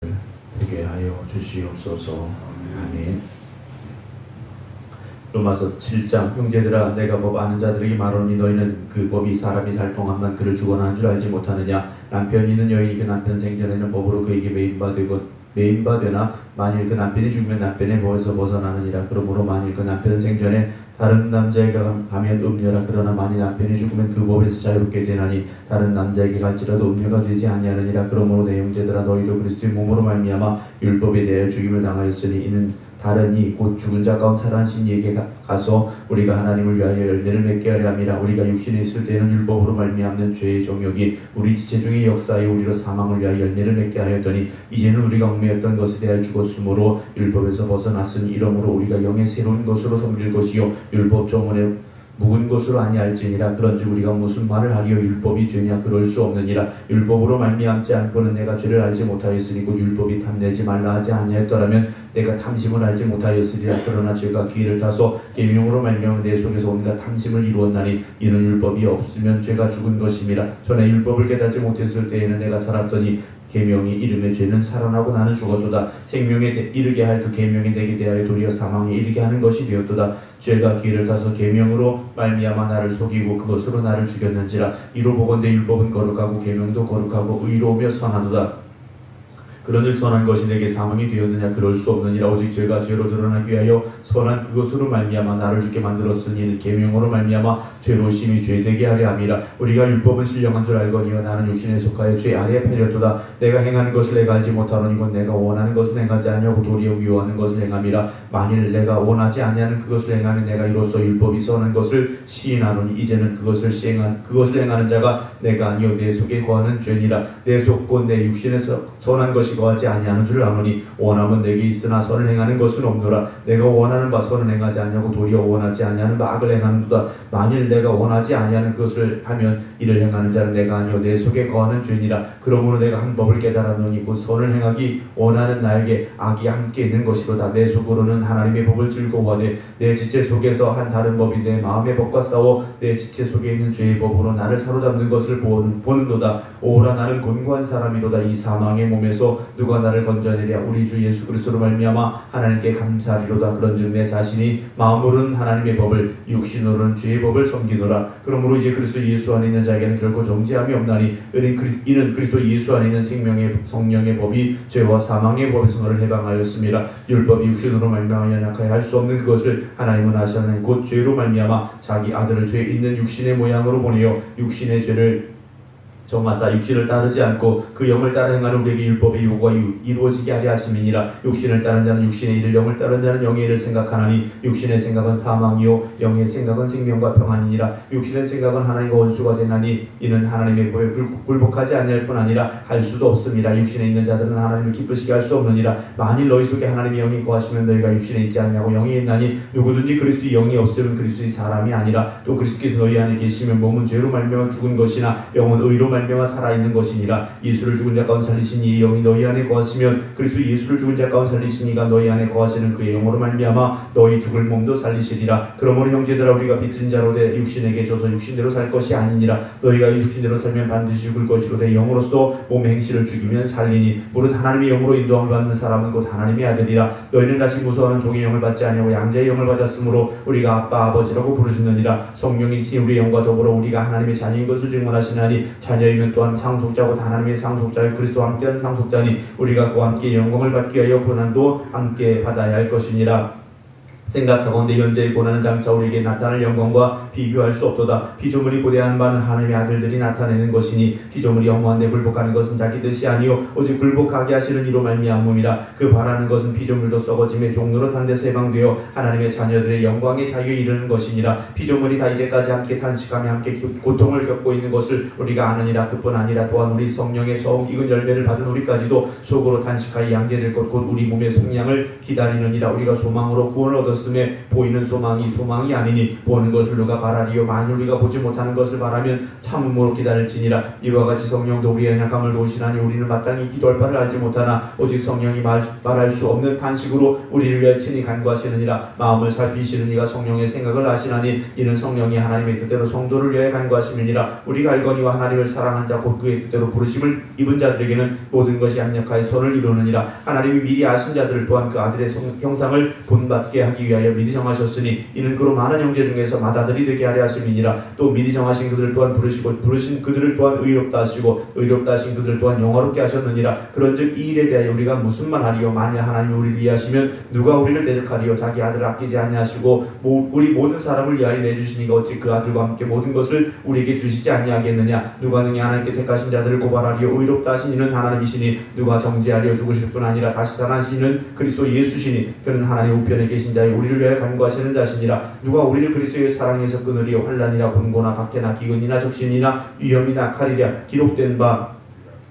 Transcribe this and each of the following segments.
되게 하여 주시옵소서. 아멘. 로마서 7장 형제들아 내가 법 아는 자들에게 말하노니 너희는 그 법이 사람이 살 동안만 그를 주거나 한 줄 알지 못하느냐. 남편이 있는 여인이 그 남편 생전에는 법으로 그에게 매인바되나 만일 그 남편이 죽으면 남편의 법에서 벗어나느니라. 그러므로 만일 그 남편 생전에 다른 남자에게 가면 음녀라. 그러나 만일 남편이 죽으면 그 법에서 자유롭게 되나니 다른 남자에게 갈지라도 음녀가 되지 아니하느니라. 그러므로 내 형제들아 너희도 그리스도의 몸으로 말미암아 율법에 대하여 죽임을 당하였으니 이는 다른 이 곧 죽은 자 가운데 살아나신 이에게 가서 우리가 하나님을 위하여 열매를 맺게 하려 함이라. 우리가 육신에 있을 때는 율법으로 말미암는 죄의 정욕이 우리 지체 중에 역사하여 우리로 사망을 위하여 열매를 맺게 하였더니 이제는 우리가 얽매였던 것에 대하여 죽었으므로 율법에서 벗어났으니 이러므로 우리가 영의 새로운 것으로 섬길 것이요 율법 조문에 묵은 것으로 아니할지니라. 그런즉 우리가 무슨 말을 하리요 율법이 죄냐. 그럴 수 없느니라. 율법으로 말미암지 않고는 내가 죄를 알지 못하였으니 곧 율법이 탐내지 말라 하지 아니하였더라면 내가 탐심을 알지 못하였으리라. 그러나 죄가 기회를 타서 계명으로 말미암아 내 속에서 온갖 탐심을 이루었나니 이는 율법이 없으면 죄가 죽은 것임이라. 전에 율법을 깨닫지 못했을 때에는 내가 살았더니 계명이 이름의 죄는 살아나고 나는 죽었도다. 생명에 이르게 할 그 계명이 내게 대하여 도리어 사망에 이르게 하는 것이 되었도다. 죄가 기회를 타서 계명으로 말미암아 나를 속이고 그것으로 나를 죽였는지라. 이로 보건대 율법은 거룩하고 계명도 거룩하고 의로우며 선하도다. 그런즉 선한 것이 내게 사망이 되었느냐. 그럴 수 없느니라. 오직 죄가 죄로 드러나기 위하여 선한 그것으로 말미암아 나를 죽게 만들었으니 계명으로 말미암아 죄로 심히 죄되게 하려 함이라. 우리가 율법은 신령한 줄 알거니와 나는 육신에 속하여 죄 아래에 팔렸도다. 내가 행하는 것을 내가 알지 못하노니 곧 내가 원하는 것을 행하지 아니하고 도리어 미워하는 것을 행함이라. 만일 내가 원하지 아니하는 그것을 행하면 내가 이로써 율법이 선한 것을 시인하노니 이제는 그것을 행하는 자가 내가 아니요 내 속에 거하는 죄니라. 내 속 곧 내 육신에서 선한 것이 거하지 아니하는 줄 아노니 원함은 내게 있으나 선을 행하는 것은 없노라. 내가 원하는 바 선을 행하지 아니하고 도리어 원하지 아니하는 바 악을 행하는도다. 만일 내가 원하지 아니하는 그것을 하면 이를 행하는 자는 내가 아니요 내 속에 거하는 죄니라. 그러므로 내가 한 법을 깨달았노니 곧 선을 행하기 원하는 나에게 악이 함께 있는 것이로다. 내 속으로는 하나님의 법을 즐거워하되 내 지체 속에서 한 다른 법이 내 마음의 법과 싸워 내 지체 속에 있는 죄의 법으로 나를 사로잡는 것을 보는도다. 오라 나는 곤고한 사람이로다. 이 사망의 몸에서 누가 나를 건져내랴. 우리 주 예수 그리스도로 말미암아 하나님께 감사하리로다. 그런즉 내 자신이 마음으로는 하나님의 법을 육신으로는 죄의 법을 섬기노라. 그러므로 이제 그리스도 예수 안에 있는 자에게는 결코 정죄함이 없나니 이는 그리스도 예수 안에 있는 생명의 성령의 법이 죄와 사망의 법에서 너를 해방하였습니다. 율법이 육신으로 말미암아 연약하여 할 수 없는 그것을 하나님은 아시나니 곧 죄로 말미암아 자기 아들을 죄 있는 육신의 모양으로 보내어 육신의 죄를 정하사 육신을 따르지 않고 그 영을 따라 행하는 우리에게 율법의 요구가 이루어지게 하려 하심이니라. 육신을 따른 자는 육신의 일을 영을 따른 자는 영의 일을 생각하나니 육신의 생각은 사망이요 영의 생각은 생명과 평안이니라. 육신의 생각은 하나님과 원수가 되나니 이는 하나님의 법에 굴복하지 아니할 뿐 아니라 할 수도 없습니다. 육신에 있는 자들은 하나님을 기쁘시게 할 수 없느니라. 만일 너희 속에 하나님의 영이 거하시면 너희가 육신에 있지 아니하고 영이 있나니 누구든지 그리스도의 영이 없으면 그리스도의 사람이 아니라. 또 그리스도께서 너희 안에 계시면 몸은 죄로 말미암아 죽은 것이나 영은 의로 말미암아 살아있는 것이니라. 예수를 죽은 자 가운데 살리신 이 영이 너희 안에 거하시면 그리스도 예수를 죽은 자 가운데 살리신 이가 너희 안에 거하시는 그의 영으로 말미암아 너희 죽을 몸도 살리시리라. 그러므로 형제들아 우리가 빚진 자로 돼 육신에게 줘서 육신대로 살 것이 아니니라. 너희가 육신대로 살면 반드시 죽을 것이로되 영으로서 몸의 행실을 죽이면 살리니 무릇 하나님의 영으로 인도함을 받는 사람은 곧 하나님의 아들이라. 너희는 다시 무서워하는 종의 영을 받지 아니하고 양자의 영을 받았으므로 우리가 아빠 아버지라고 부르짖느니라. 성령이 있으니 우리의 영과 더불어 우리가 하나님의 자녀인 것을 증언하시나니 자녀이면 또한 상속자고 하나님의 상속자여 그리스도와 함께한 상속자니 우리가 그와 함께 영광을 받기 위하여 고난도 함께 받아야 할 것이니라. 생각하건대 현재의 고난은 장차 우리에게 나타날 영광과 비교할 수 없도다. 피조물이 고대하는 바는 하나님의 아들들이 나타내는 것이니 피조물이 허무한데 굴복하는 것은 자기 뜻이 아니요 오직 굴복하게 하시는 이로 말미암음이라. 그 바라는 것은 피조물도 썩어짐의 종노릇한 데서 해방되어 하나님의 자녀들의 영광의 자유에 이르는 것이니라. 피조물이 다 이제까지 함께 탄식하며 함께 고통을 겪고 있는 것을 우리가 아느니라. 그뿐 아니라 또한 우리 성령의 처음 익은 열매를 받은 우리까지도 속으로 탄식하여 양제될 것 곧 우리 몸의 속량을 기다리느니라. 우리가 소망으로 구원을 얻었으니 하셨음에 보이는 소망이 아니니 보는 것을 누가 바라리요 만일 우리가 보지 못하는 것을 바라면 참음으로 기다릴지니라. 이와 같이 성령도 우리의 연약함을 도우시나니 우리는 마땅히 기도할 바를 알지 못하나 오직 성령이 말할 수 없는 탄식으로 우리를 위하여 친히 간구하시느니라. 마음을 살피시는 이가 성령의 생각을 아시나니 이는 성령이 하나님의 뜻대로 성도를 위하여 간구하심이니라. 우리가 알거니와 하나님을 사랑한 자 곧 그의 뜻대로 부르심을 입은 자들에게는 모든 것이 합력하여 선을 이루느니라. 하나님이 미리 아신 자들을 또한 그 아들의 형상을 본받게 하기 위하여 미리 정하셨으니 이는 그로 많은 형제 중에서 맏아들이 되게 하려 하심이니라. 또 미리 정하신 그들을 또한 부르시고 부르신 그들을 또한 의롭다 하시고 의롭다 하신 그들을 또한 영화롭게 하셨느니라. 그런즉 이 일에 대하여 우리가 무슨 말하리요? 만일 하나님이 우리를 위하시면 누가 우리를 대적하리요? 자기 아들을 아끼지 아니하시고 우리 모든 사람을 위하여 내주시니가 어찌 그 아들과 함께 모든 것을 우리에게 주시지 아니하겠느냐? 누가 능히 하나님께 택하신 자들을 고발하리요? 의롭다 하신 이는 하나님이시니 누가 정죄하리요? 죽으실 뿐 아니라 다시 살아나시는 그리스도 예수시니 그는 하나님 우편에 계신 자의 우리를 위하여 간구하시는 자시니라. 누가 우리를 그리스도의 사랑에서 끊으리요? 환난이나 곤고나 박해나 기근이나 적신이나 위험이나 칼이랴. 기록된 바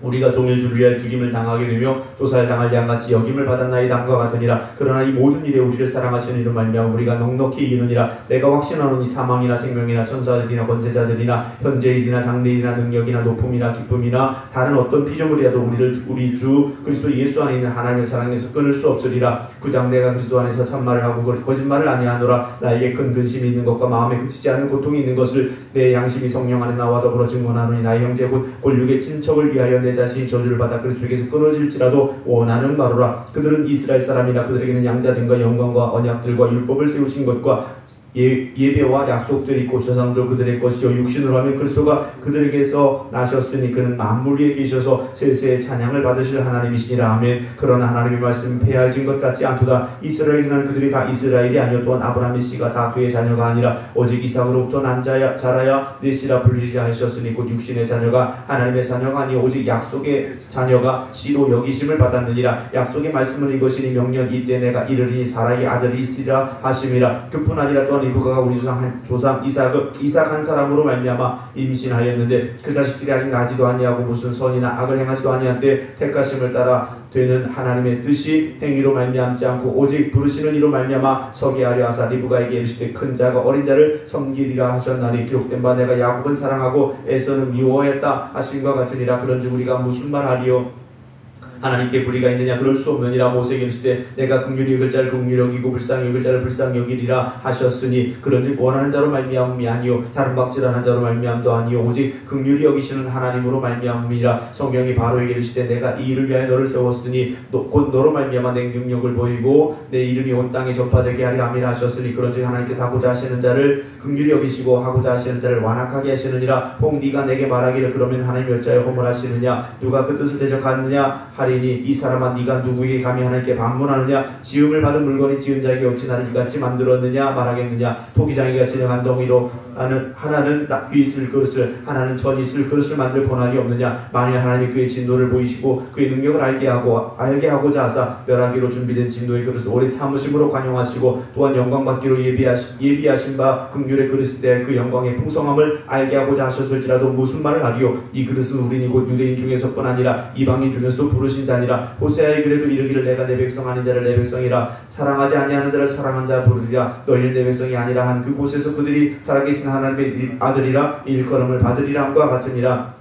우리가 종일 주를 위하여 죽임을 당하게 되며 또 살당할 양같이 여김을 받았나이다 함과 같으니라. 그러나 이 모든 일에 우리를 사랑하시는 이로 말미암아 우리가 넉넉히 이기느니라. 내가 확신하노니 사망이나 생명이나 천사들이나 권세자들이나 현재일이나 장래일이나 능력이나 높음이나 기쁨이나 다른 어떤 피조물이라도 우리를 우리 주 그리스도 예수 안에 있는 하나님의 사랑에서 끊을 수 없으리라. 9장 내가 그리스도 안에서 참말을 하고 거짓말을 아니하노라. 나에게 큰 근심이 있는 것과 마음에 그치지 않는 고통이 있는 것을 내 양심이 성령 안에 나와 더불어 증언하노니 나의 형제 곧 골육의 친척을 위하여 내 자신이 저주를 받아 그리스도에게서 끊어질지라도 원하는 바로라. 그들은 이스라엘 사람이라. 그들에게는 양자됨과 영광과 언약들과 율법을 세우신 것과 예배와 약속들이 있고 조상들 그들의 것이요 육신으로 하면 그리스도가 그들에게서 나셨으니 그는 만물 위에 계셔서 세세의 찬양을 받으실 하나님이시니라. 아멘. 그러나 하나님의 말씀은 폐하여진 것 같지 않도다. 이스라엘이란 그들이 다 이스라엘이 아니요 또한 아브라함의 씨가 다 그의 자녀가 아니라 오직 이삭으로부터 난 자라야 내 씨라 불리리라 하셨으니 곧 육신의 자녀가 하나님의 자녀가 아니요 오직 약속의 자녀가 씨로 여기심을 받았느니라. 약속의 말씀은 이것이니 명년 이때 내가 이르리니 사라의 아들이 있으리라 하심이라. 그뿐 아니라 또한 리브가가 우리 조상 이삭 한 사람으로 말미암아 임신하였는데 그 자식들이 아직 나지도 아니하고 무슨 선이나 악을 행하지도 아니한 때 택하심을 따라 되는 하나님의 뜻이 행위로 말미암지 않고 오직 부르시는 이로 말미암아 서게 하려 하사 리브가에게 이르시되 큰 자가 어린 자를 섬기리라 하셨나니 기록된 바 내가 야곱은 사랑하고 에서는 미워했다 하심과 같으니라. 그런즉 우리가 무슨 말하리요? 하나님께 불의가 있느냐? 그럴 수 없느니라. 모세에게 이르시되 내가 긍휼히 여길 자를 긍휼히 여기고 불쌍히 여길 자를 불쌍히 여기리라 하셨으니 그런즉 원하는 자로 말미암음이 아니요 다른 박질하는 자로 말미암도 아니요 오직 긍휼히 여기시는 하나님으로 말미암음이라. 성경이 바로에게 이르시되 내가 이 일을 위하여 너를 세웠으니 곧 너로 말미암아 내 능력을 보이고 내 이름이 온 땅에 전파되게 하려 함이라 하셨으니 그런즉 하나님께서 하고자 하시는 자를 긍휼히 여기시고 하고자 하시는 자를 완악하게 하시느니라. 혹 네가 내게 말하기를 그러면 하나님이 어찌하여 허물하시느냐? 누가 그 뜻을 대적하느냐 하리니 이 사람아 네가 누구에게 감히 하나님께 반문하느냐? 지음을 받은 물건이 지은 자에게 어찌 나를 이같이 만들었느냐 말하겠느냐? 토기장이가 진행한 덩이로 하나는 귀 있을 그릇을 하나는 전 있을 그릇을 만들 권한이 없느냐? 만일 하나님이 그의 진노를 보이시고 그의 능력을 알게 하고자 하사 멸하기로 준비된 진노의 그릇을 오래 참으심으로 관용하시고 또한 영광받기로 예비하신 바 긍휼의 그릇에 대해 그 영광의 풍성함을 알게 하고자 하셨을지라도 무슨 말을 하리요? 이 그릇은 우리니 곧 유대인 중에서뿐 아니라 이방인 중에서도 부르신 자니라. 호세아에 그래도 이르기를 내가 내 백성 아닌 자를 내 백성이라 사랑하지 아니하는 자를 사랑한 자 부르리라. 너희는 내 백성이 아니라 한 그곳에서 그들이 살아계신 하나님의 아들이라 일컬음을 받으리라 함과 같으니라.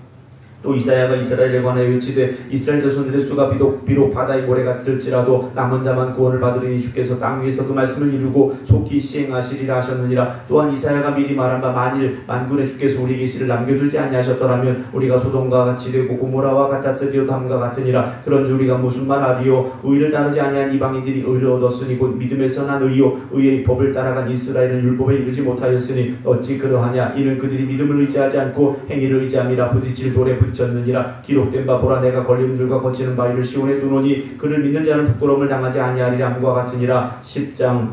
또 이사야가 이스라엘에 관하여 외치되 이스라엘 자손들의 수가 비록 바다의 모래 같을지라도 남은 자만 구원을 받으리니 주께서 땅 위에서 그 말씀을 이루고 속히 시행하시리라 하셨느니라. 또한 이사야가 미리 말한 바 만일 만군의 주께서 우리에게 씨를 남겨주지 아니하셨더라면 우리가 소돔과 같이 되고 고모라와 같았으리로다 함과 같으니라. 그런즉 우리가 무슨 말하리요? 의를 따르지 아니한 이방인들이 의를 얻었으니 곧 믿음에서 난 의요 의의 법을 따라간 이스라엘은 율법에 이르지 못하였으니 어찌 그러하냐? 이는 그들이 믿음을 의지하지 않고 행위를 의지함이라. 부딪힐 돌에 부딪혔느니라. 기록된 바 보라 내가 걸림들과 거치는 바위를 시온에 두노니 그를 믿는 자는 부끄러움을 당하지 아니하리라 함과 같으니라. 10장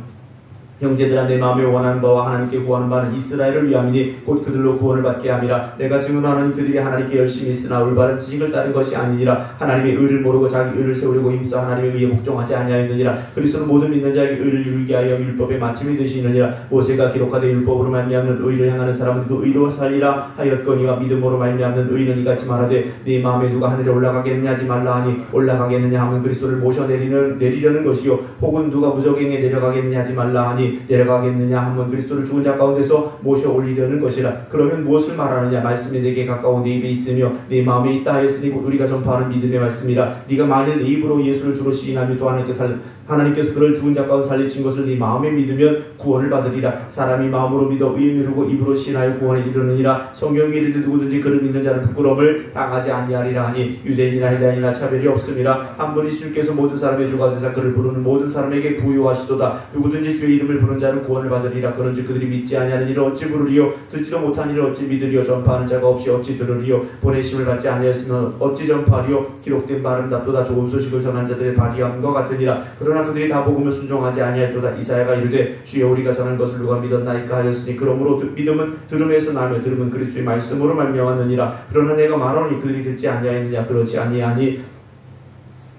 형제들아 내 마음에 원하는 바와 하나님께 구하는 바는 이스라엘을 위함이니 곧 그들로 구원을 받게 함이라. 내가 증언하노니 그들이 하나님께 열심히 있으나 올바른 지식을 따른 것이 아니니라. 하나님의 의를 모르고 자기 의를 세우려고 힘써 하나님의 의에 복종하지 아니하였느니라. 그리스도는 모든 믿는 자에게 의를 이루게 하여 율법의 마침이 되시느니라. 모세가 기록하되 율법으로 말미암는 의를 향하는 사람은 그 의로 살리라 하였거니와 믿음으로 말미암는 의는 이같이 말하되 네 마음에 누가 하늘에 올라가겠느냐 하지 말라 하니 올라가겠느냐 하면 그리스도를 모셔 내리려는 것이요 혹은 누가 무저갱에 내려가겠느냐 하지 말라 하니 내려가겠느냐 하면 그리스도를 죽은 자 가운데서 모셔 올리려는 것이라. 그러면 무엇을 말하느냐? 말씀이 내게 가까운 네 입에 있으며 네 마음에 있다 하였으니 우리가 전파하는 믿음의 말씀이라. 네가 만일 네 입으로 예수를 주로 시인하며 또 하나님께서 그를 죽은 자 가운데 살리신 것을 네 마음에 믿으면 구원을 받으리라. 사람이 마음으로 믿어 의에 이르고 입으로 신하여 구원에 이르느니라. 성경이 이르되 누구든지 그를 믿는 자는 부끄러움을 당하지 아니하리라 하니 유대인이나 헬라인이나 차별이 없음이라. 한 분이 주께서 모든 사람의 주가 되사 그를 부르는 모든 사람에게 부요하시도다. 누구든지 주의 이름을 부르는 자는 구원을 받으리라. 그런즉 그들이 믿지 아니하는 일을 어찌 부르리요? 듣지도 못한 일을 어찌 믿으리요? 전파하는 자가 없이 어찌 들으리요? 보내심을 받지 아니하였으면 어찌 전파하리요? 기록된 바는 답도다. 좋은 소식을 전한 자들의 발의함과 같으니라. 그러나 그들이 다 복음을 순종하지 아니하였도다. 이사야가 이르되 주여 우리가 전한 것을 누가 믿었나이까 하였으니 그러므로 믿음은 들음에서 나며 들음은 그리스도의 말씀으로 말미암았느니라. 그러나 내가 말하노니 그들이 듣지 아니하였느냐? 그렇지 아니하니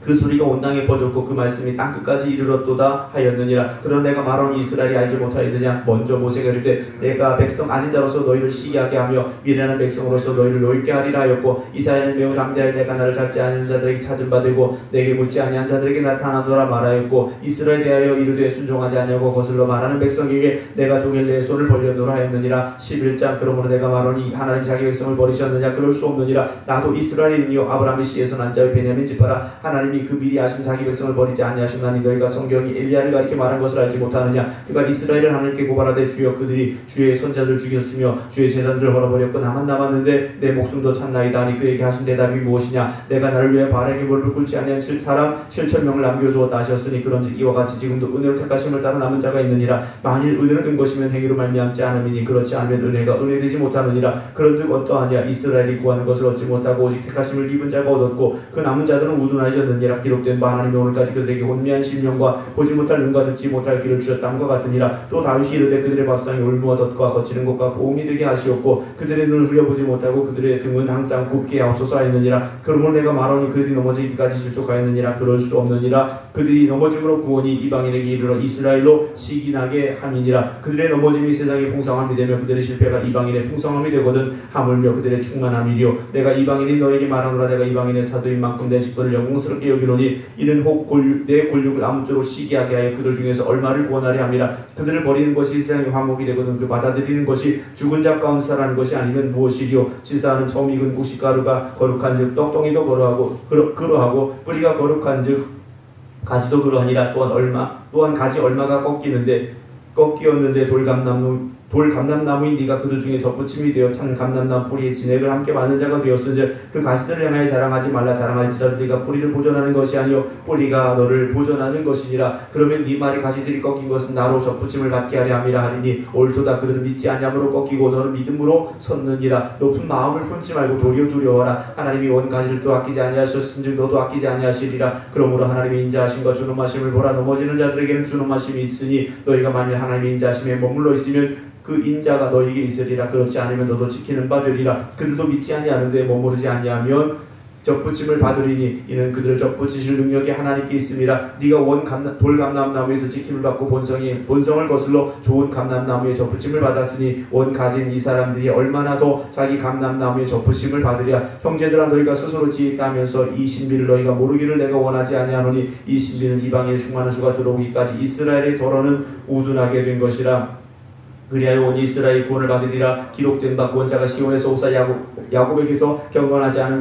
그 소리가 온 땅에 퍼졌고 그 말씀이 땅끝까지 이르렀도다 하였느니라. 그러나 내가 말하노니 이스라엘이 알지 못하였느냐? 먼저 모세가 이르되 내가 백성 아닌 자로서 너희를 시기하게 하며 미련한 백성으로서 너희를 노엽게 하리라 하였고 이사야는 매우 담대하여 내가 나를 찾지 아니하는 자들에게 찾은 바 되고 내게 묻지 아니한 자들에게 나타나노라 말하였고 이스라엘에 대하여 이르되 순종하지 아니하고 거슬러 말하는 백성에게 내가 종일 내 손을 벌려노라 하였느니라. 11장 그러므로 내가 말하노니 하나님 자기 백성을 버리셨느냐? 그럴 수 없느니라. 나도 이스라엘이니요 아브라함의 씨에서 난 자의 베냐민 지파라. 하나님이 그 미리 아신 자기 백성을 버리지 아니하셨나니 너희가 성경이 엘리야를 가리켜 말한 것을 알지 못하느냐? 그가 이스라엘을 하나님께 고발하되 주여 그들이 주의 선자들 죽였으며 주의 제단들을 헐어버렸고 나만 남았는데 내 목숨도 찾나이다 하니 그에게 하신 대답이 무엇이냐? 내가 나를 위해 바알에게 무릎을 꿇지 아니한 사람 7,000명을 남겨두었다 하셨으니 그런즉 이와 같이 지금도 은혜로 택하심을 따라 남은 자가 있느니라. 만일 은혜로 된 것이면 행위로 말미암지 않음이니 그렇지 않으면 은혜가 은혜되지 못하느니라. 그런즉 어떠하냐? 이스라엘이 구하는 것을 얻지 못하고 오직 택하심을 입은 자가 얻었고 그 남은 자들은 우둔하여졌느니라. 기록된 바 하나님이 오늘까지 그들에게 혼미한 심령과 보지 못할 눈과 듣지 못할 귀를 주셨다함과 같으니라. 또 다윗이 이르되 그들의 밥상이 올무와 덫과 거치는 곳과 보응이 되게 하시옵고 그들의 눈을 흘려보지 못하고 그들의 등은 항상 굽게 하옵소서 하였느니라. 그러므로 내가 말하니 그들이 넘어지기까지 실족하였느니라. 그럴 수 없느니라. 그들이 넘어짐으로 구원이 이방인에게 이르러 이스라엘로 시기나게 함이니라. 그들의 넘어짐이 세상의 풍성함이 되며 그들의 실패가 이방인의 풍성함이 되거든 하물며 그들의 충만함이리요. 내가 이방인이 너에게 말하노라. 내가 이방인의 사도인 만큼 내 직분을 영광스럽게 여기노니 이는 혹 내 권력을 아무쪼록 시기하게 하여 그들 중에서 얼마를 구원하려 함이라. 그들을 버리는 것이 세상의 화목이 되거든 그 받아들이는 것이 죽은 자 가운데 살아나는 것이 아니면 무엇이리요? 질사하는 처음 익은 곡식가루가 거룩한즉 떡덩이도 그러하고 뿌리가 거룩한즉 가지도 그러하니라. 또한 가지 얼마가 꺾이었는데 돌감람나무인 네가 그들 중에 젖붙임이 되어 찬 감람나무 뿌리에 진액을 함께 받는 자가 되었은즉 그 가지들을 향하여 자랑하지 말라. 자랑할지라도 네가 뿌리를 보존하는 것이 아니요 뿌리가 너를 보존하는 것이니라. 그러면 네 말이 가지들이 꺾인 것은 나로 젖붙임을 받게 하려 함이라 하리니 옳도다. 그들은 믿지 아니함으로 꺾이고 너는 믿음으로 섰느니라. 높은 마음을 품지 말고 도리어 두려워하라. 하나님이 온 가지를 또 아끼지 아니하셨은즉 너도 아끼지 아니하시리라. 그러므로 하나님의 인자하심과 준엄하심을 보라. 넘어지는 자들에게는 준엄하심이 있으니 너희가 만일 하나님의 인자하심에 머물러 있으면 그 인자가 너에게 있으리라. 그렇지 않으면 너도 지키는 바 되리라. 그들도 믿지 아니하는데 머무르지 아니하면 접붙임을 받으리니 이는 그들을 접붙이실 능력이 하나님께 있음이라. 네가 원 돌감람나무에서 지킴을 받고 본성을 거슬러 좋은 감람나무에 접붙임을 받았으니 원 가진 이 사람들이 얼마나 더 자기 감람나무에 접붙임을 받으랴. 형제들아 너희가 스스로 지혜있다 하면서 이 신비를 너희가 모르기를 내가 원하지 아니하노니 이 신비는 이방인의 충만한 수가 들어오기까지 이스라엘의 덫은 우둔하게 된 것이라. 그리하여 온 이스라엘이 구원을 받으리라. 기록된 바 구원자가 시온에서 오사 야곱에게서 경건하지 않은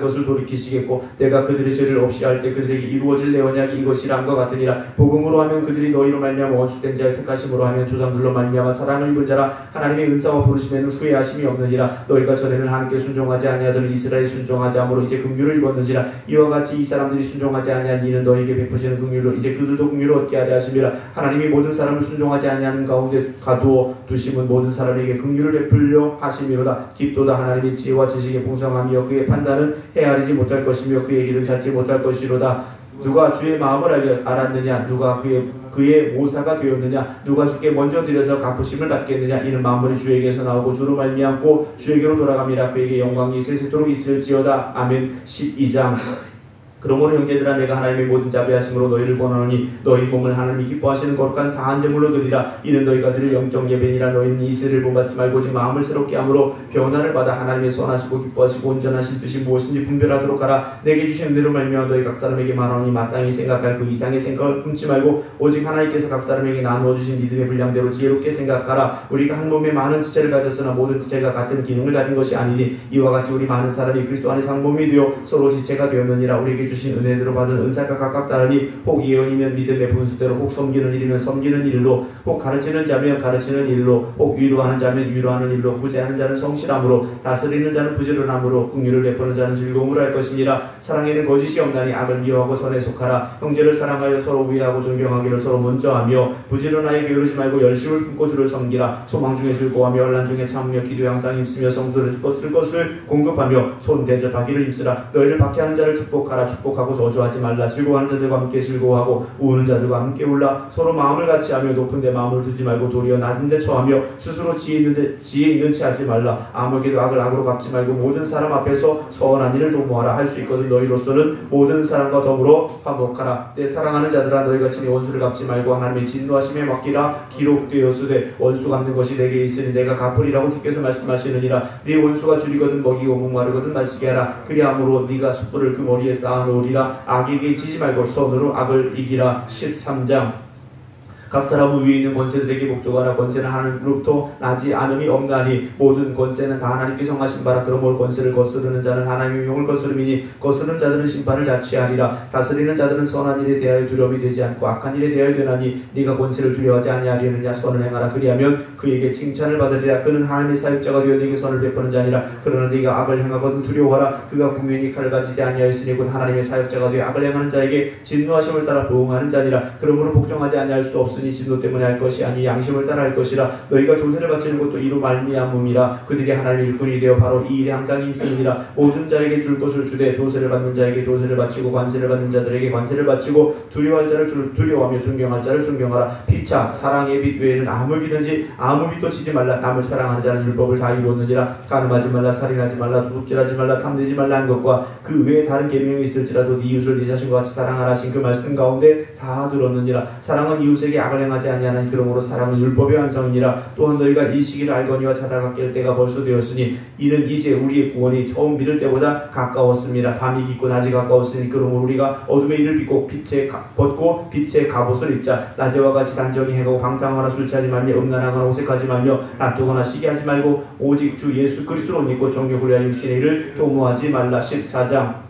것을 돌이키시겠고 내가 그들의 죄를 없이 할 때 그들에게 이루어질 내 언약이 이것이람과 같으니라. 복음으로 하면 그들이 너희로 말미암아 원수된 자의 택하심으로 하면 조상들로 말미암아 사랑을 입은 자라. 하나님의 은사와 부르심에는 후회하심이 없느니라. 너희가 전에는 하나님께 순종하지 아니하더니 이스라엘이 순종하지 함으로 이제 긍휼을 입었는지라. 이와 같이 이 사람들이 순종하지 아니한 이는 너희에게 베푸시는 긍휼로 이제 그들도 긍휼을 얻게 하려 하심이라. 하나님이 모든 사람을 순종하지 아니하는 가운데 가두어 두심은 모든 사람에게 긍휼을 베풀려 하심이로다. 깊도다. 하나님의 지혜와 지식의 풍성함 그의 판단은 헤아리지 못할 것이며 그의 길은 찾지 못할 것이로다. 누가 주의 마음을 알았느냐? 누가 그의 모사가 되었느냐? 누가 주께 먼저 드려서 갚으심을 받겠느냐? 이는 만물이 주에게서 나오고 주로 말미암고 주에게로 돌아감이라. 그에게 영광이 세세토록 있을지어다. 아멘. 12장. 그러므로 형제들아, 내가 하나님의 모든 자비하심으로 너희를 권하노니 너희 몸을 하나님이 기뻐하시는 거룩한 상한 제물로 드리라. 이는 너희가 드릴 영적 예배니라. 너희는 이세를 본받지 말고 오직 마음을 새롭게 함으로 변화를 받아 하나님의 선하시고 기뻐하시고 온전하신 뜻이 무엇인지 분별하도록 하라. 내게 주신 은혜로 말미암아 너희 각 사람에게 말하노니 마땅히 생각할 그 이상의 생각을 품지 말고 오직 하나님께서 각 사람에게 나누어 주신 믿음의 분량대로 지혜롭게 생각하라. 우리가 한 몸에 많은 지체를 가졌으나 모든 지체가 같은 기능을 가진 것이 아니니 이와 같이 우리 많은 사람이 그리스도 안에서 한 몸이 되어 서로 지체가 되었느니라. 우리에게 주신 은혜대로 받은 은사가 각각 다르니 혹 예언이면 믿음의 분수대로, 혹 섬기는 일이면 섬기는 일로, 혹 가르치는 자면 가르치는 일로, 혹 위로하는 자면 위로하는 일로, 구제하는 자는 성실함으로, 다스리는 자는 부지런함으로, 긍휼을 베푸는 자는 즐거움으로 할 것이니라. 사랑에는 거짓이 없나니 악을 미워하고 선에 속하라. 형제를 사랑하여 서로 위하고 존경하기를 서로 먼저 하며 부지런하여 게으르지 말고 열심을 품고 주를 섬기라. 소망 중에 즐거워하며 환난 중에 참으며 기도에 항상 힘쓰며 성도를 쓸 것을 공급하며 손 대접하기를 힘쓰라. 너희를 박해하는 자를 축복하라. 축복하고 저주하지 말라. 즐거워하는 자들과 함께 즐거워하고 우는 자들과 함께 울라. 서로 마음을 같이 하며 높은 데 마음을 두지 말고 도리어 낮은 데 처하며 스스로 지혜 있는 채 하지 말라. 아무에게도 악을 악으로 갚지 말고 모든 사람 앞에서 선한 일을 도모하라. 할 수 있거든 너희로서는 모든 사람과 더불어 화목하라. 내 사랑하는 자들아, 너희가 친히 원수를 갚지 말고 하나님의 진노하심에 맡기라. 기록되었으되 원수 갚는 것이 내게 있으니 내가 갚으리라고 주께서 말씀하시느니라. 네 원수가 줄이거든 먹이고 목마르거든 마시게 하라. 그리함으로 네가 숯불을 그 머리에 쌓아놓으리라. 악에게 지지 말고 손으로 악을 이기라. 13장. 각 사람은 위에 있는 권세들에게 복종하라. 권세는 하나님으로부터 나지 않음이 없나니 모든 권세는 다 하나님께 성하신 바라. 그러므로 권세를 거스르는 자는 하나님의 명을 거스름이니 거스르는 자들은 심판을 자취하리라. 다스리는 자들은 선한 일에 대하여 두려움이 되지 않고 악한 일에 대하여 되나니 네가 권세를 두려워하지 아니하려느냐. 선을 행하라. 그리하면 그에게 칭찬을 받으리라. 그는 하나님의 사역자가 되어 네게 선을 베푸는 자니라. 그러나 네가 악을 행하거든 두려워하라. 그가 공연히 칼을 가지지 아니하였으니 곧 하나님의 사역자가 되어 악을 행하는 자에게 진노하심을 따라 보응하는 자니라. 그러므로 복종하지 아니할 수 없으니 진노 때문에 할 것이 아니 양심을 따라 할 것이라. 너희가 조세를 바치는 것도 이로 말미암음이라. 그들이 하나님의 일꾼이 되어 바로 이 일에 항상 힘쓰니라. 모든 자에게 줄 것을 주되 조세를 받는 자에게 조세를 바치고 관세를 받는 자들에게 관세를 바치고 두려워할 자를 두려워하며 존경할 자를 존경하라. 피차 사랑의 빛 외에는 아무 빛든지 아무 빛도 치지 말라. 남을 사랑하는 자는 율법을 다 이루었느니라. 간음하지 말라. 살인하지 말라. 도둑질하지 말라. 탐내지 말라 한 것과 그 외에 다른 계명이 있을지라도 네 이웃을 네 자신과 같이 사랑하라 하신 그 말씀 가운데 다 들었느니라. 사랑은 이웃에게 악을 행하지 아니하나니 그러므로 사랑은 율법의 완성이니라. 또한 너희가 이 시기를 알거니와 자다가 깰 때가 벌써 되었으니 이는 이제 우리의 구원이 처음 믿을 때보다 가까웠습니다. 밤이 깊고 낮이 가까웠으니 그러므로 우리가 어둠의 일을 벗고 빛의 갑옷을 입자. 낮에와 같이 단정히 행하고 방탕하거나 술 취하지 말며 음란하거나 오색하지 말며 다투거나 시기하지 말고 오직 주 예수 그리스도를 믿고 정욕을 위하여 육신의 일을 도모하지 말라. 14장.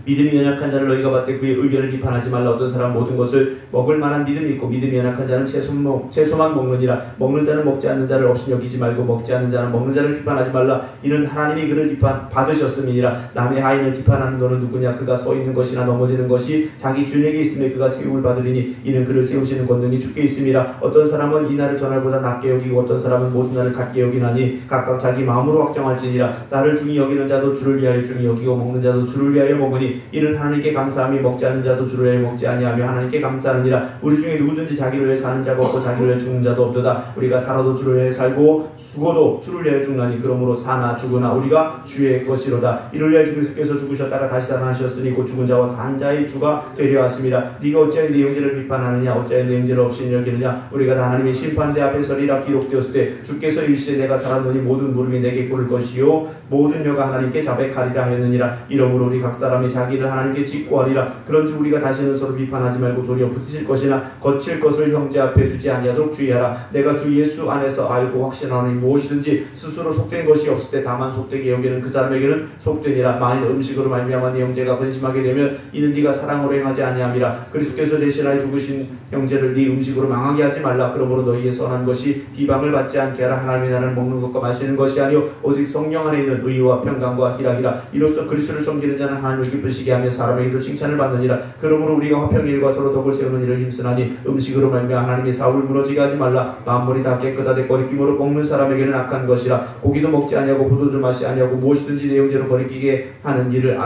믿음이 연약한 자를 너희가 받되 그의 의견을 비판하지 말라. 어떤 사람 모든 것을 먹을 만한 믿음이 있고 믿음이 연약한 자는 채소만 먹느니라. 먹는 자는 먹지 않는 자를 없이 여기지 말고 먹지 않는 자는 먹는 자를 비판하지 말라. 이는 하나님이 그를 비판받으셨음이니라. 남의 하인을 비판하는 너는 누구냐. 그가 서 있는 것이나 넘어지는 것이 자기 주인에게 있으며 그가 세움을 받으리니 이는 그를 세우시는 권능이 주께 있음이라. 어떤 사람은 이 날을 전날보다 낮게 여기고 어떤 사람은 모든 날을 같게 여기나니 각각 자기 마음으로 확정할지니라. 나를 중히 여기는 자도 주를 위하여 중히 여기고 먹는 자도 주를 위하여 먹으니 이는 하나님께 감사함이 먹지 않는 자도 주를 위하여 먹지 아니하며 하나님께 감사하느니라. 우리 중에 누구든지 자기를 위해 사는 자가 없고 자기를 위해 죽는 자도 없도다. 우리가 살아도 주를 위해 살고 죽어도 주를 위하여 죽나니 그러므로 사나 죽으나 우리가 주의 것이로다. 이를 위하여 주 그리스도께서 죽으셨다가 다시 살아나셨으니 곧 죽은 자와 산 자의 주가 되려 왔습니다. 네가 어찌하여 네 형제를 비판하느냐. 어찌하여 네 형제를 없이 여기느냐. 우리가 다 하나님의 심판대 앞에 서리라. 기록되었을 때 주께서 일시에 내가 살았노니 모든 무릎이 내게 꿇을 것이요 모든 혀가 하나님께 자백하리라 하였느니라. 이러므로 우리 각 사람이 자기를 하나님께 직고하리라. 그런즉 우리가 다시는 서로 비판하지 말고 도리어 부딪힐 것이나 거칠 것을 형제 앞에 두지 아니하도록 주의하라. 내가 주 예수 안에서 알고 확신하노니 무엇이든지 스스로 속된 것이 없을 때 다만 속되게 여기는 그 사람에게는 속되니라. 만일 음식으로 말미암아 네 형제가 근심하게 되면 이는 네가 사랑으로 행하지 아니함이라. 그리스도께서 대신하여 죽으신 형제를 네 음식으로 망하게 하지 말라. 그러므로 너희의 선한 것이 비방을 받지 않게 하라. 하나님의 나라는 먹는 것과 마시는 것이 아니요 오직 성령 안에 있는 의와 평강과 희락이라. 이로써 그리스도를 섬기는 자는 하나님을 기쁘시게 베푸시게 하며 사람에게도 칭찬을 받느니라. 그러므로 우리가 화평의 일과 서로 덕을 세우는 일을 힘쓰나니 음식으로 말미암아 하나님의 사업을 무너지게 하지 말라. 만물이 다 깨끗하되 거리낌으로 먹는 사람에게는 악한 것이라. 고기도 먹지 아니하고 포도주 마시 아니하고 무엇이든지 내 형제로 거리끼게 하는 일을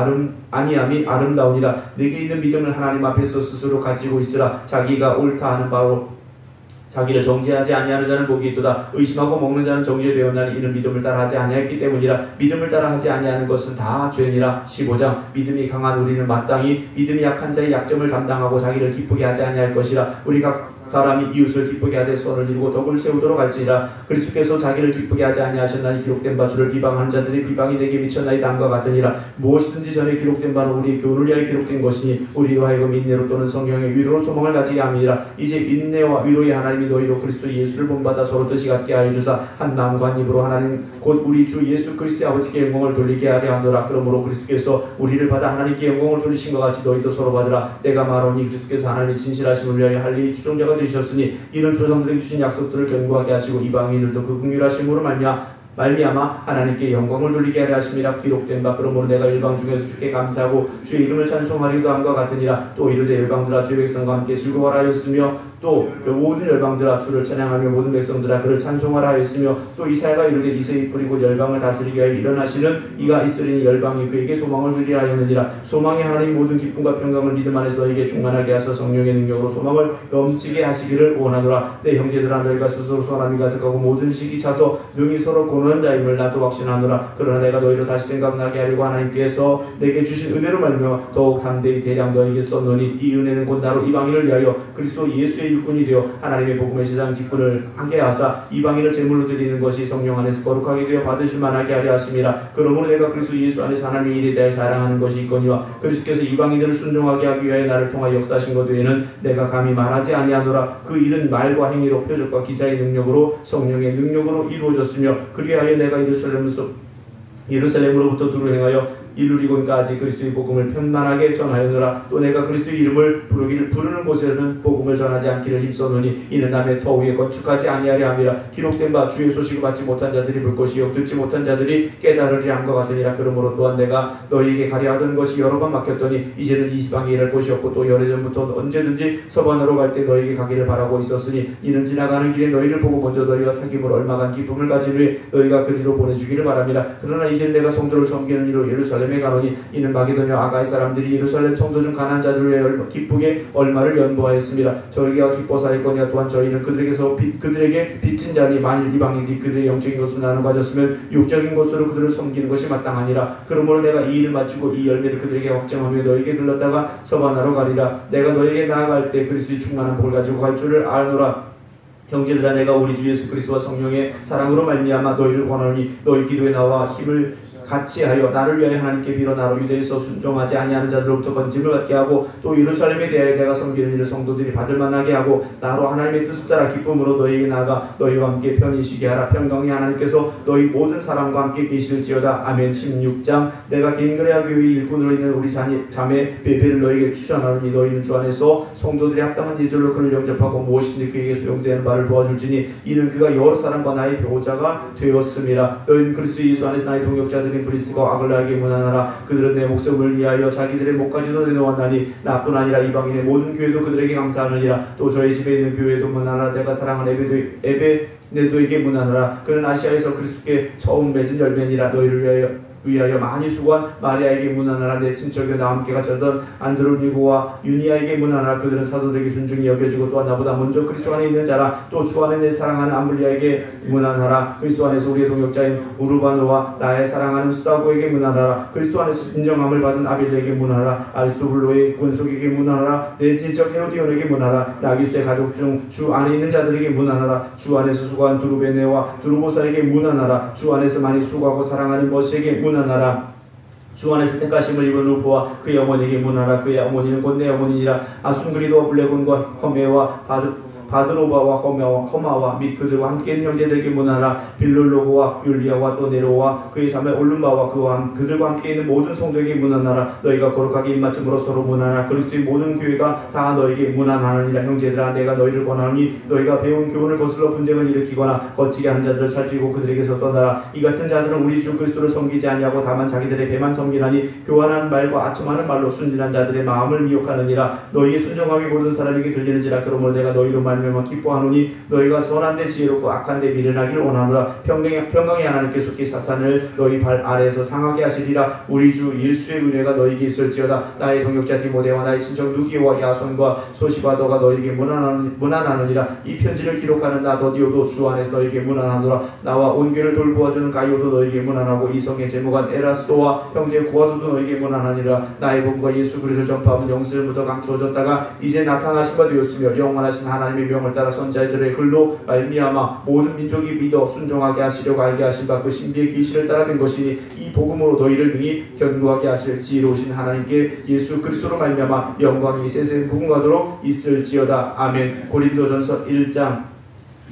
아니함이 아름다우니라. 내게 있는 믿음을 하나님 앞에서 스스로 가지고 있으라. 자기가 옳다 하는 바로 자기를 정죄하지 아니하는 자는 복이 있도다. 의심하고 먹는 자는 정죄되었나니 이는 믿음을 따라 하지 아니하였기 때문이라. 믿음을 따라 하지 아니하는 것은 다 죄니라. 15장 믿음이 강한 우리는 마땅히 믿음이 약한 자의 약점을 감당하고 자기를 기쁘게 하지 아니할 것이라. 우리 각 사람이 이웃을 기쁘게 하되 선을 이루고 덕을 세우도록 할지니라. 그리스도께서 자기를 기쁘게 하지 아니하셨나니 기록된 바 주를 비방하는 자들의 비방이 내게 미쳤나이 담과 같으니라. 무엇이든지 전에 기록된 바는 우리의 교훈을 위하여 기록된 것이니 우리로 하여금 인내로 또는 성경의 위로로 소망을 가지게 함이니라. 이제 인내와 위로의 하나님이 너희로 그리스도 예수를 본받아 서로 뜻이 같게 하여 주사 한 마음과 한 입으로 하나님 곧 우리 주 예수 그리스도의 아버지께 영광을 돌리게 하려 하노라. 그러므로 그리스도께서 우리를 받아 하나님께 영광을 돌리신 것 같이 너희도 서로 받으라. 내가 말하니 그리스도께서 하나님의 진실하심을 위하여 할 일이 주종자가 되셨으니 이는 조상들에게 주신 약속들을 견고하게 하시고 이방인들도 그 긍휼하심으로 말미암아 하나님께 영광을 돌리게 하려 하심이라. 기록된 바 그러므로 내가 일방 중에서 주께 감사하고 주의 이름을 찬송하리도 함과 같으니라. 또 이르되 열방들아 주의 백성과 함께 즐거워라 하였으며 또 모든 열방들아 주를 찬양하며 모든 백성들아 그를 찬송하라 하였으며 또 이사야가 이르되 이새의 뿌리 곧 열방을 다스리게 하여 일어나시는 이가 있으리니 열방이 그에게 소망을 주리라 하였느니라. 소망의 하나님 모든 기쁨과 평강을 믿음 안에서 너에게 충만하게 하사 성령의 능력으로 소망을 넘치게 하시기를 원하노라. 내 형제들아 너희가 스스로 사람이 가득하고 모든 시기 차서 능히 서로 고난한 자임을 나도 확신하노라. 그러나 내가 너희로 다시 생각나게 하려고 하나님께서 내게 주신 은혜로 말미암아 더욱 담대히 대량 너에게 썼노니 이 은혜는 곧 나로 이방인을 위하여 그리스도 예수의 일꾼이 되어 하나님의 복음의 세상 직분을 하게 하사 이방인을 제물로 드리는 것이 성령 안에서 거룩하게 되어 받으실 만하게 하려 하심이라. 그러므로 내가 그리스도 예수 안에서 하나님의 일에 대해 자랑하는 것이 있거니와 그리스도께서 이방인들을 순종하게 하기 위하여 나를 통하여 역사하신 것 외에는 내가 감히 말하지 아니하노라. 그 일은 말과 행위로 표적과 기사의 능력으로 성령의 능력으로 이루어졌으며 그리하여 내가 예루살렘으로부터 두루 행하여 일루리곤까지 그리스도의 복음을 편만하게 전하였노라. 또 내가 그리스도의 이름을 부르는 곳에는 복음을 전하지 않기를 힘써노니 이는 남의 터 위에 건축하지 아니하려 함이라. 기록된 바 주의 소식을 받지 못한 자들이 볼 것이요 듣지 못한 자들이 깨달으리 함과 같으니라. 그러므로 또한 내가 너희에게 가려 하던 것이 여러 번 막혔더니 이제는 이 지방에 일할 곳이 없고 또 오래전부터 언제든지 서반으로 갈 때 너희에게 가기를 바라고 있었으니 이는 지나가는 길에 너희를 보고 먼저 너희와 사귐을 얼마간 기쁨을 가진 후에 너희가 그리로 보내주기를 바랍니다. 그러나 이제는 내가 성도를 섬기는 이로 예루살렘에 가노니 이는 마게도냐 아가의 사람들이 예루살렘 성도 중 가난한 자들을 위하여 기쁘게 얼마를 연보하였습니다. 저희가 기뻐서 하였거니와 또한 저희는 그들에게 빚진 자니 만일 이방인들이 그들의 영적인 것을 나눠 가졌으면 육적인 것으로 그들을 섬기는 것이 마땅하니라. 그러므로 내가 이 일을 마치고 이 열매를 그들에게 확정하며 너희에게 들렀다가 서바나로 가리라. 내가 너희에게 나아갈 때 그리스도의 충만한 복을 가지고 갈 줄을 아노라. 형제들아 내가 우리 주 예수 그리스도와 성령의 사랑으로 말미암아 너희를 권하노니 너희 기도에 나와 힘을 같이 하여 나를 위하여 하나님께 빌어 나로 유대에서 순종하지 아니하는 자들로부터 건짐을 받게 하고 또 예루살렘에 대하여 내가 섬기는 일을 성도들이 받을 만하게 하고 나로 하나님의 뜻을 따라 기쁨으로 너희에게 나아가 너희와 함께 편히 쉬게 하라. 평강의 하나님께서 너희 모든 사람과 함께 계실지어다. 아멘. 16장 내가 개인그레아 교회의 일꾼으로 있는 우리 자매 베베를 너희에게 추천하노니 너희는 주 안에서 성도들이 합당한 예절로 그를 영접하고 무엇이든지 그에게 소용되는 바를 도와줄지니 이는 그가 여러 사람과 나의 보호자가 되었음이라. 너희는 그리스도 예수 안에서 나의 동역자들이 브리스가 아글라에게 문안하라. 그들은 내 목숨을 위하여 자기들의 목까지도 내놓았나니 나뿐 아니라 이방인의 모든 교회도 그들에게 감사하느니라. 또 저희 집에 있는 교회도 문안하라. 내가 사랑하는 에베네도에게 문안하라. 그는 아시아에서 그리스도께 처음 맺은 열매니라. 너희를 위하여 많이 수고한 마리아에게 문안하라. 내 친척이여 나와 함께 갇혔던 안드로니고와 유니아에게 문안하라. 그들은 사도들에게 존중이 여겨지고 또한 나보다 먼저 그리스도 안에 있는 자라. 또 주 안에 내 사랑하는 암블리아에게 문안하라. 그리스도 안에서 우리의 동역자인 우르바노와 나의 사랑하는 수다고에게 문안하라. 그리스도 안에서 인정함을 받은 아빌레에게 문안하라. 아리스토블로의 군속에게 문안하라. 내 친척 헤로디온에게 문안하라. 나기수의 가족 중 주 안에 있는 자들에게 문안하라. 주 안에서 수고한 두루베네와 두루보사에게 문안하라. 주 안에서 많이 수고하고 사랑하는 머시에게 문안하라. 주 안에서 택하심을 입은 루포와 그의 어머니에게 문하라. 그의 어머니는 곧 내 어머니니라. 아순그리도와 블레곤과 허메와 바드로바와 허마와 및 그들과 함께 있는 형제들에게 문하라. 빌롤로고와 율리아와 또 네로와 그의 자매 올룸바와 그들과 함께 있는 모든 성도에게 문안하라. 너희가 거룩하게 입맞춤으로 서로 문안하라. 그리스도의 모든 교회가 다 너에게 문안하느니라. 형제들아 내가 너희를 권하노니 너희가 배운 교훈을 거슬러 분쟁을 일으키거나 거치게 하는 자들을 살피고 그들에게서 떠나라. 이 같은 자들은 우리 주 그리스도를 섬기지 아니하고 다만 자기들의 배만 섬기나니 교환하는 말과 아첨하는 말로 순진한 자들의 마음을 미혹하느니라. 너희의 순종함이 모든 사람에게 들리는지라. 그러므로 내가 너희로 말미암아 기뻐하노니 너희가 선한데 지혜롭고 악한데 미련하기를 원하노라. 평강의 하나님께 속히 사탄을 너희 발 아래에서 상하게 하시리라. 우리 주 예수의 은혜가 너희에게 있을지어다. 나의 동역자 디모데와 나의 친척 누기와 야손과 소시바도가 너희에게 문안하느니라. 이 편지를 기록하는 나 더디오도 주 안에서 너희에게 문안하노라. 나와 온 교회를 돌보아주는 가이오도 너희에게 문안하고 이성의 제무관 에라스도와 형제 구아도도 너희에게 문안하니라. 나의 복음과 예수 그리스도를 전파하면 영생부터 감추어졌다가 이제 나타나신 바 되었으며 영원하신 하나님의 명을 따라 선자들의 글로 말미암아 모든 민족이 믿어 순종하게 하시려고 알게 하신 바 그 신비의 계시를 따라 된 것이니 이 복음으로 너희를 능히 견고하게 하실 지혜로우신 하나님께 예수 그리스도로 말미암아 영광이 세세 무궁하도록 있을지어다. 아멘. 고린도전서 1장.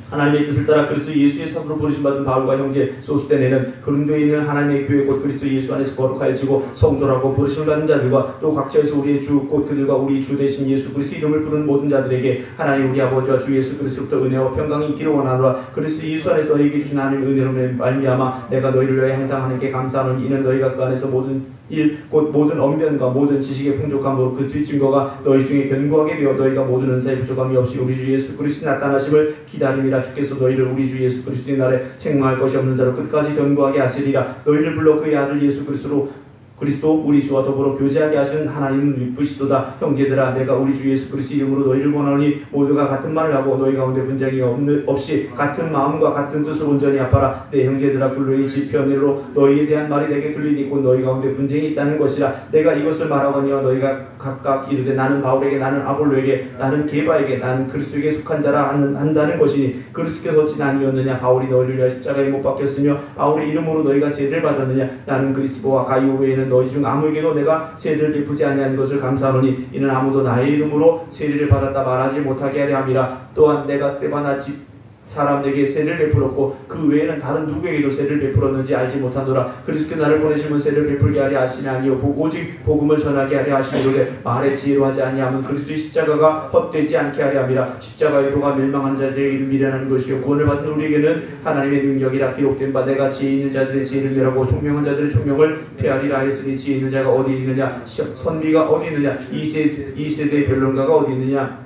하나님의 뜻을 따라 그리스도 예수의 사도로 부르심받은 바울과 형제 소스데네는 고린도에 있는 하나님의 교회 곧 그리스도 예수 안에서 거룩하여지고 성도라고 부르심을 받은 자들과 또 각처에서 우리의 주 곧 그들과 우리 주 되신 예수 그리스도 이름을 부르는 모든 자들에게 하나님 우리 아버지와 주 예수 그리스도부터 은혜와 평강이 있기를 원하노라. 그리스도 예수 안에서 너희에게 주신 하나님의 은혜로 말미암아 내가 너희를 위하여 항상 하나님께 감사하노니 이는 너희가 그 안에서 모든 일 곧 모든 언변과 모든 지식의 풍족함으로 그리스도의 증거가 너희 중에 견고하게 되어 너희가 모든 은사의 부족함이 없이 우리 주 예수 그리스도의 나타나심을 기다림이라. 주께서 너희를 우리 주 예수 그리스도의 날에 책망할 것이 없는 자로 끝까지 견고하게 하시리라. 너희를 불러 그의 아들 예수 그리스도 우리 주와 더불어 교제하게 하신 하나님은 미쁘시도다. 형제들아 내가 우리 주 예수 그리스도 이름으로 너희를 권하노니 모두가 같은 말을 하고 너희 가운데 분쟁이 없이 같은 마음과 같은 뜻으로 온전히 합하라. 내 형제들아 굴로의 지편으로 너희에 대한 말이 내게 들리니 곧 너희 가운데 분쟁이 있다는 것이라. 내가 이것을 말하거니와 너희가 각각 이르되 나는 바울에게 나는 아볼로에게 나는 게바에게 나는 그리스도에게 속한 자라 한다는 것이니 그리스도께서 어찌 아니었느냐. 바울이 너희를 위하여 십자가에 못 박혔으며 바울의 이름으로 너희가 세례를 받았느냐. 나는 그리스도와 가이오 외에는 너희 중 아무에게도 내가 세례를 베푸지 아니한 것을 감사하노니 이는 아무도 나의 이름으로 세례를 받았다 말하지 못하게 하려 함이라. 또한 내가 스데바나 집 사람에게 세례를 베풀었고 그 외에는 다른 누구에게도 세례를 베풀었는지 알지 못하노라. 그리스도께 나를 보내시면 세례를 베풀게 하려 하시니 아니요 오직 복음을 전하게 하려 하시는데 말에 지혜로 하지 아니하면 그리스도의 십자가가 헛되지 않게 하려 함이라. 십자가의 도가 멸망하는 자들에게 미련한 것이요 구원을 받는 우리에게는 하나님의 능력이라. 기록된 바 내가 지혜 있는 자들의 지혜를 내라고 총명한 자들의 총명을 폐하리라 하였으니 지혜 있는 자가 어디 있느냐 선비가 어디 있느냐 이 세대의 변론가가 어디 있느냐.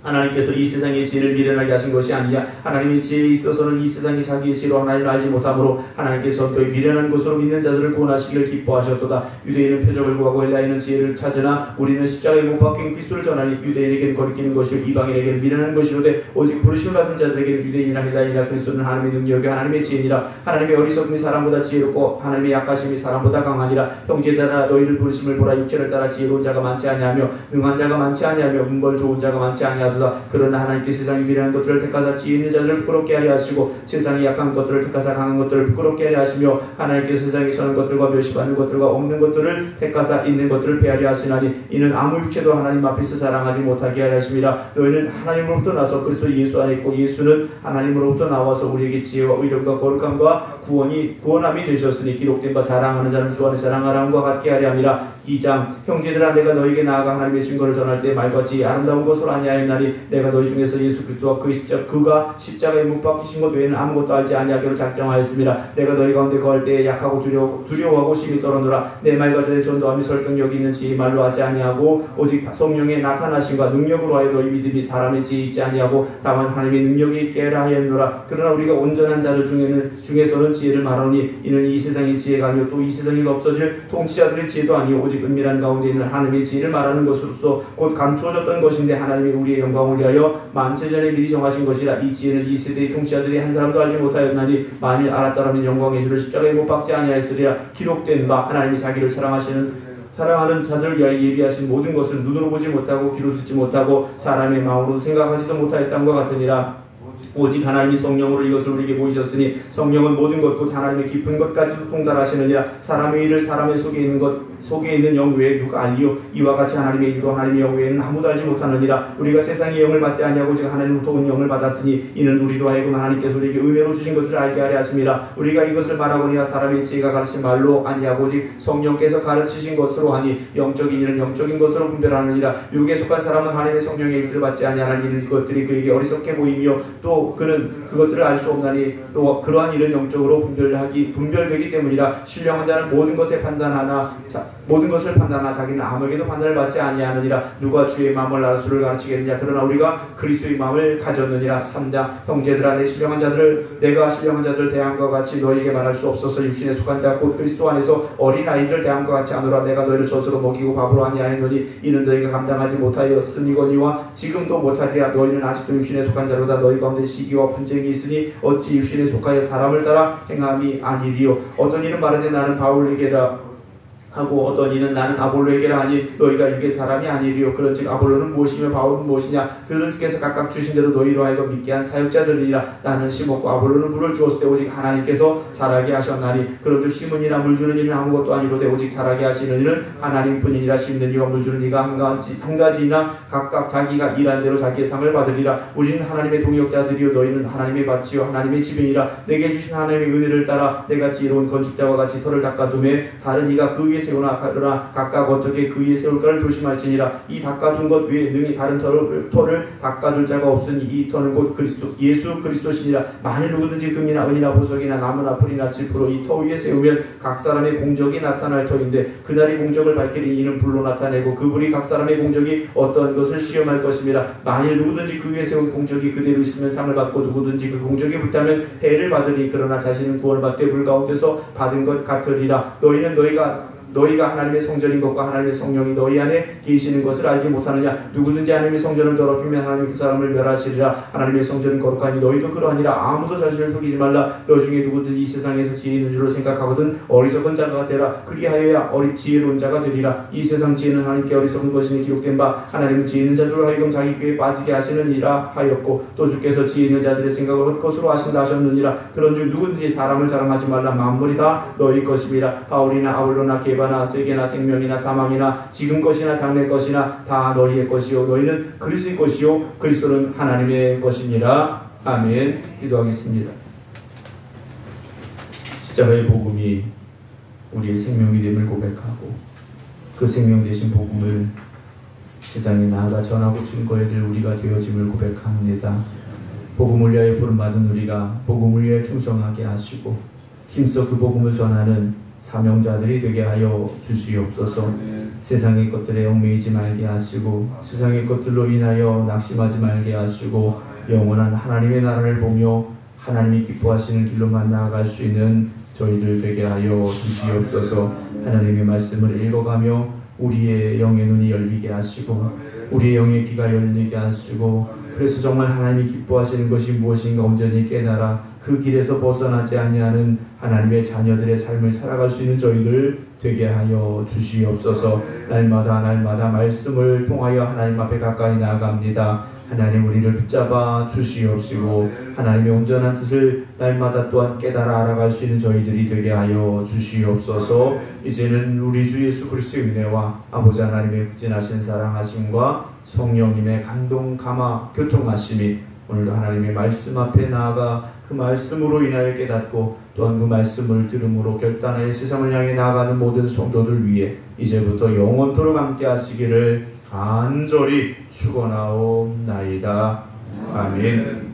하나님께서 이 세상의 지혜를 미련하게 하신 것이 아니냐. 하나님의 지혜에 있어서는 이 세상이 자기의 지혜로 하나님을 알지 못하므로 하나님께서 또이 미련한 것으로 믿는 자들을 구원하시기를 기뻐하셨도다. 유대인은 표적을 구하고 헬라인은 지혜를 찾으나 우리는 십자가에 못 박힌 그리스도를 전하니 유대인에게는 거리끼는 것이요 이방인에게는 미련한 것이로되 오직 부르심을 받은 자들에게는 유대인이나 헬라인이나 그리스도는 하나님의 능력이 하나님의 지혜니라. 하나님의 어리석음이 사람보다 지혜롭고 하나님의 약하심이 사람보다 강하니라. 형제들아 너희를 부르심을 보라. 육체를 따라 지혜로운 자가 많지 아니하며 능한 자가 많지 아니하며 음벌 좋은 자가 많지 아니하도다. 그러나 하나님께 세상이 미련한 것들을 택하사 지혜 있는 자들을 부끄럽게 하려 하시고 세상이 약한 것들을 택하사 강한 것들을 부끄럽게 하려 하시며 하나님께 세상에 선한 것들과 멸시받는 것들과 없는 것들을 택하사 있는 것들을 폐하려 하시나니 이는 아무 육체도 하나님 앞에서 자랑하지 못하게 하려 하심이라. 너희는 하나님으로부터 나서 그리스도 예수 안에 있고 예수는 하나님으로부터 나와서 우리에게 지혜와 의력과 거룩함과 구원함이 되셨으니 기록된 바 자랑하는 자는 주 안에 자랑하라함과 같게 하려 함이라. 2장. 형제들아 내가 너희에게 나아가 하나님의 증거를 전할 때 말같이 아름다운 것으로 아니하였나니 내가 너희 중에서 예수 그리스도와 그가 십자가에 못 박히신 것 외에는 아무것도 알지 아니하기로 작정하였습니다. 내가 너희 가운데 거할 때에 약하고 두려워하고 심히 떨어노라. 내 말과 전에 전도함이 설득력이 있는 지혜 말로 하지 아니하고 오직 성령의 나타나심과 능력으로 하여 너희 믿음이 사람의 지혜 있지 아니하고 다만 하나님의 능력이 있게 하려 하였노라. 그러나 우리가 온전한 자들 중에서는 지혜를 말하니 이는 이 세상의 지혜가 아니요 또 이 세상에도 없어질 통치자들의 지혜도 아니요 오직 은밀한 가운데 있는 하나님의 지혜를 말하는 것으로서 곧 감추어졌던 것인데 하나님이 우리의 영광을 위하여 만세전에 미리 정하신 것이라. 이 지혜는 이 세대의 통치자들이 한 사람도 알지 못하였나니 만일 알았더라면 영광의 주를 십자가에 못 박지 아니하였으리라. 기록된 바 하나님이 자기를 사랑하는 자들을 위하여 예비하신 모든 것을 눈으로 보지 못하고 귀로 듣지 못하고 사람의 마음으로 생각하지도 못하였다는 것 같으니라. 오직 하나님이 성령으로 이것을 우리에게 보이셨으니 성령은 모든 것 곧 하나님의 깊은 것까지도 통달하시느니라. 사람의 일을 사람의 속에 있는 영 외에 누가 알리요? 이와 같이 하나님의 일도 하나님의 영 외에는 아무도 알지 못하느니라. 우리가 세상의 영을 받지 아니하고 오직 하나님으로부터 온 영을 받았으니 이는 우리도 하여금 하나님께서 우리에게 은혜로 주신 것들을 알게 하려 하심이라. 우리가 이것을 말하거니와 사람의 지혜가 가르친 말로 아니하고 오직 성령께서 가르치신 것으로 하니 영적인 일은 영적인 것으로 분별하느니라. 육에 속한 사람은 하나님의 성령의 일들을 받지 아니하는 이는 그것들이 그에게 어리석게 보이며 또 그는 그것들을 알 수 없나니 또 그러한 일은 영적으로 분별되기 때문이라. 신령한 자는 모든 것을 판단하나 자기는 아무에게도 판단을 받지 아니하느니라. 누가 주의 마음을 알아 수를 가르치겠느냐. 그러나 우리가 그리스도의 마음을 가졌느니라. 3장 형제들아 내가 신령한 자들을 대함과 같이 너희에게 말할 수 없어서 육신에 속한 자 곧 그리스도 안에서 어린 아이들을 대함과 같이 하노라. 내가 너희를 젖으로 먹이고 밥으로 아니하였노니 이는 너희가 감당하지 못하였으니거니와 지금도 못하리라. 너희는 아직도 육신에 속한 자로다. 너희 가운데 시기와 분쟁이 있으니 어찌 육신에 속하여 사람을 따라 행함이 아니리요. 어떤 이는 말하되 나는 바울에게라 하고 어떤 이는 나는 아볼로에게라 하니 너희가 이게 사람이 아니리요. 그런즉 아볼로는 무엇이며 바울은 무엇이냐. 그들은 주께서 각각 주신 대로 너희로 하여금 믿게 한 사역자들이라. 나는 심었고 아볼로는 물을 주었을 때 오직 하나님께서 자라게 하셨나니 그런즉 심은 이나 물 주는 이는 아무것도 아니로되 오직 자라게 하시는 이는 하나님뿐이니라. 심는 이와 물 주는 이가 한 가지이나 각각 자기가 일한 대로 자기의 상을 받으리라. 우리는 하나님의 동역자들이요 너희는 하나님의 밭이요 하나님의 집이니라. 내게 주신 하나님의 은혜를 따라 내가 지혜로운 건축자와 같이 터를 닦아두매 다른 이가 그 위에 세우나 그러나 각각 어떻게 그 위에 세울까를 조심할지니라. 이 닦아둔 것 외에 능히 다른 터를 닦아줄 자가 없으니 이 터는 곧 예수 그리스도시니라. 만일 누구든지 금이나 은이나 보석이나 나무나 풀이나 짚으로 이 터 위에 세우면 각 사람의 공적이 나타날 터인데 그날이 공적을 밝히니 이는 불로 나타내고 그 불이 각 사람의 공적이 어떤 것을 시험할 것입니다. 만일 누구든지 그 위에 세운 공적이 그대로 있으면 상을 받고 누구든지 그 공적이 불타면 해를 받으니 그러나 자신은 구원을 받되 불 가운데서 받은 것 같으리라. 너희가 하나님의 성전인 것과 하나님의 성령이 너희 안에 계시는 것을 알지 못하느냐. 누구든지 하나님의 성전을 더럽히면 하나님이 그 사람을 멸하시리라. 하나님의 성전은 거룩하니 너희도 그러하니라. 아무도 자신을 속이지 말라. 너 중에 누구든지 이 세상에서 지혜 있는 줄로 생각하거든 어리석은 자가 되라. 그리하여야 지혜로운 자가 되리라. 이 세상 지혜는 하나님께 어리석은 것이니 기록된 바 하나님은 지혜 있는 자들로 하여금 자기 꾀에 빠지게 하시느니라 하였고 또 주께서 지혜 있는 자들의 생각을 헛것으로 하신다 하셨느니라. 그런즉 누구든지 사람을 자랑하지 말라. 만물이 다 너희 것임이라. 바울이나 아볼로나 개바나 세계나 생명이나 사망이나 지금 것이나 장래 것이나 다 너희의 것이요 너희는 그리스도의 것이요 그리스도는 하나님의 것이니라. 아멘. 기도하겠습니다. 십자가의 복음이 우리의 생명이 됨을 고백하고 그 생명 되신 복음을 세상에 나아가 전하고 증거해야 될 우리가 되어짐을 고백합니다. 복음을 위하여 부름받은 우리가 복음을 위하여 충성하게 하시고 힘써 그 복음을 전하는 사명자들이 되게 하여 주시옵소서. 세상의 것들에 얽매이지 말게 하시고 세상의 것들로 인하여 낙심하지 말게 하시고 영원한 하나님의 나라를 보며 하나님이 기뻐하시는 길로만 나아갈 수 있는 저희들 되게 하여 주시옵소서. 하나님의 말씀을 읽어가며 우리의 영의 눈이 열리게 하시고 우리의 영의 귀가 열리게 하시고 그래서 정말 하나님이 기뻐하시는 것이 무엇인가 온전히 깨달아 그 길에서 벗어나지 아니하는 하나님의 자녀들의 삶을 살아갈 수 있는 저희들 되게 하여 주시옵소서. 날마다 말씀을 통하여 하나님 앞에 가까이 나아갑니다. 하나님 우리를 붙잡아 주시옵시고 하나님의 온전한 뜻을 날마다 또한 깨달아 알아갈 수 있는 저희들이 되게 하여 주시옵소서. 이제는 우리 주 예수 그리스도의 은혜와 아버지 하나님의 극진하신 사랑하심과 성령님의 감동 감화 교통하심이 오늘도 하나님의 말씀 앞에 나아가 그 말씀으로 인하여 깨닫고 또한 그 말씀을 들음으로 결단하여 세상을 향해 나아가는 모든 성도들 위해 이제부터 영원토록 함께 하시기를 간절히 축원하옵나이다. 아멘.